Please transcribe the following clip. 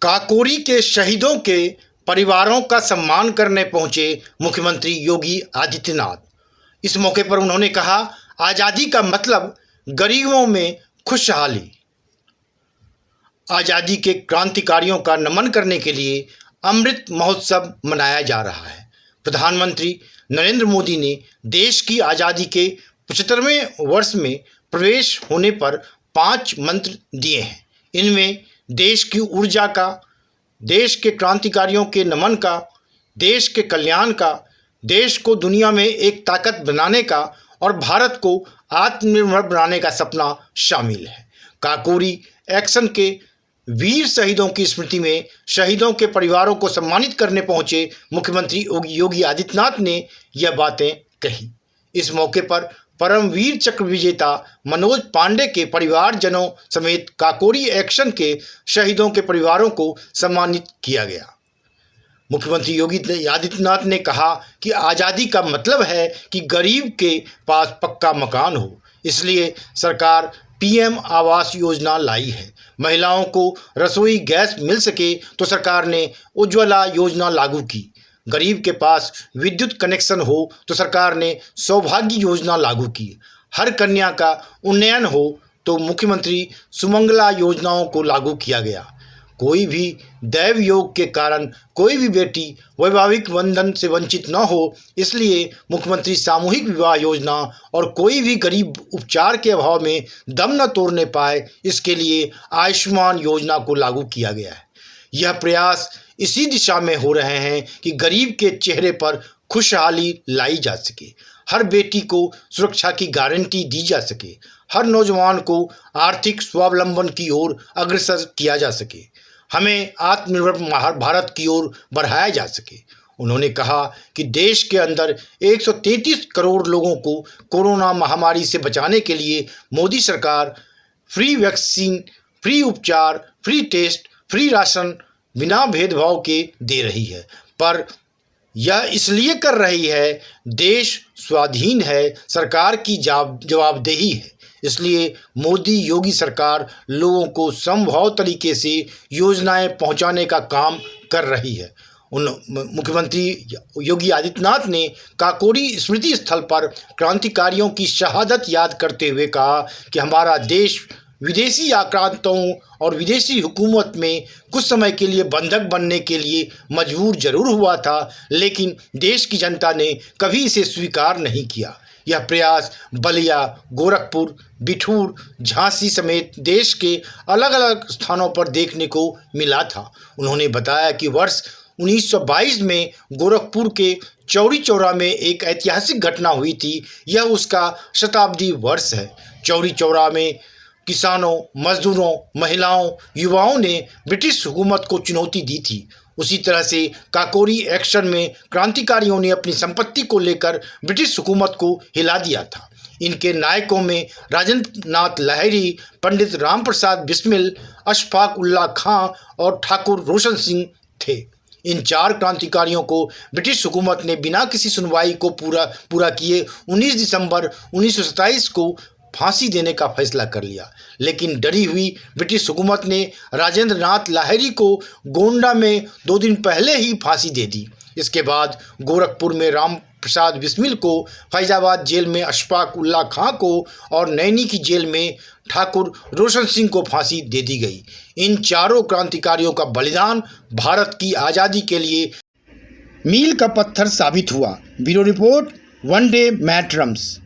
काकोरी के शहीदों के परिवारों का सम्मान करने पहुंचे मुख्यमंत्री योगी आदित्यनाथ। इस मौके पर उन्होंने कहा, आज़ादी का मतलब गरीबों में खुशहाली। आज़ादी के क्रांतिकारियों का नमन करने के लिए अमृत महोत्सव मनाया जा रहा है। प्रधानमंत्री नरेंद्र मोदी ने देश की आज़ादी के 75वें वर्ष में प्रवेश होने पर 5 मंत्र दिए हैं। इनमें देश की ऊर्जा का, देश के क्रांतिकारियों के नमन का, देश के कल्याण का, देश को दुनिया में एक ताकत बनाने का और भारत को आत्मनिर्भर बनाने का सपना शामिल है। काकोरी एक्शन के वीर शहीदों की स्मृति में शहीदों के परिवारों को सम्मानित करने पहुंचे मुख्यमंत्री योगी आदित्यनाथ ने यह बातें कही। इस मौके पर परमवीर चक्र विजेता मनोज पांडे के परिवारजनों समेत काकोरी एक्शन के शहीदों के परिवारों को सम्मानित किया गया। मुख्यमंत्री योगी आदित्यनाथ ने कहा कि आज़ादी का मतलब है कि गरीब के पास पक्का मकान हो, इसलिए सरकार पीएम आवास योजना लाई है। महिलाओं को रसोई गैस मिल सके तो सरकार ने उज्ज्वला योजना लागू की। गरीब के पास विद्युत कनेक्शन हो तो सरकार ने सौभाग्य योजना लागू की। हर कन्या का उन्नयन हो तो मुख्यमंत्री सुमंगला योजनाओं को लागू किया गया। कोई भी दैव योग के कारण कोई भी बेटी वैवाहिक बंधन से वंचित न हो, इसलिए मुख्यमंत्री सामूहिक विवाह योजना और कोई भी गरीब उपचार के अभाव में दम न तोड़ने पाए, इसके लिए आयुष्मान योजना को लागू किया गया है। यह प्रयास इसी दिशा में हो रहे हैं कि गरीब के चेहरे पर खुशहाली लाई जा सके, हर बेटी को सुरक्षा की गारंटी दी जा सके, हर नौजवान को आर्थिक स्वावलंबन की ओर अग्रसर किया जा सके, हमें आत्मनिर्भर भारत की ओर बढ़ाया जा सके। उन्होंने कहा कि देश के अंदर 133 करोड़ लोगों को कोरोना महामारी से बचाने के लिए मोदी सरकार फ्री वैक्सीन, फ्री उपचार, फ्री टेस्ट, फ्री राशन बिना भेदभाव के दे रही है। पर यह इसलिए कर रही है, देश स्वाधीन है, सरकार की जवाबदेही है, इसलिए मोदी योगी सरकार लोगों को संभव तरीके से योजनाएं पहुंचाने का काम कर रही है। मुख्यमंत्री योगी आदित्यनाथ ने काकोरी स्मृति स्थल पर क्रांतिकारियों की शहादत याद करते हुए कहा कि हमारा देश विदेशी आक्रांताओं और विदेशी हुकूमत में कुछ समय के लिए बंधक बनने के लिए मजबूर जरूर हुआ था, लेकिन देश की जनता ने कभी इसे स्वीकार नहीं किया। यह प्रयास बलिया, गोरखपुर, बिठूर, झांसी समेत देश के अलग अलग स्थानों पर देखने को मिला था। उन्होंने बताया कि वर्ष 1922 में गोरखपुर के चौरी चौरा में एक ऐतिहासिक घटना हुई थी। यह उसका शताब्दी वर्ष है। चौरी चौरा में किसानों, मजदूरों, महिलाओं, युवाओं ने ब्रिटिश हुकूमत को चुनौती दी थी। उसी तरह से काकोरी एक्शन में क्रांतिकारियों ने अपनी संपत्ति को लेकर ब्रिटिश हुकूमत को हिला दिया था। इनके नायकों में राजेंद्र नाथ लाहिड़ी, पंडित राम प्रसाद बिस्मिल, अशफाक उल्ला खां और ठाकुर रोशन सिंह थे। इन 4 क्रांतिकारियों को ब्रिटिश हुकूमत ने बिना किसी सुनवाई को पूरा किए 19 दिसंबर 1927 को फांसी देने का फैसला कर लिया। लेकिन डरी हुई ब्रिटिश हुकूमत ने राजेंद्र नाथ लाहिड़ी को गोंडा में 2 दिन पहले ही फांसी दे दी। इसके बाद गोरखपुर में राम प्रसाद बिस्मिल को, फैजाबाद जेल में अशफाक उल्ला खां को और नैनी की जेल में ठाकुर रोशन सिंह को फांसी दे दी गई। इन 4 क्रांतिकारियों का बलिदान भारत की आज़ादी के लिए मील का पत्थर साबित हुआ। Bureau report, one day मैटरम्स।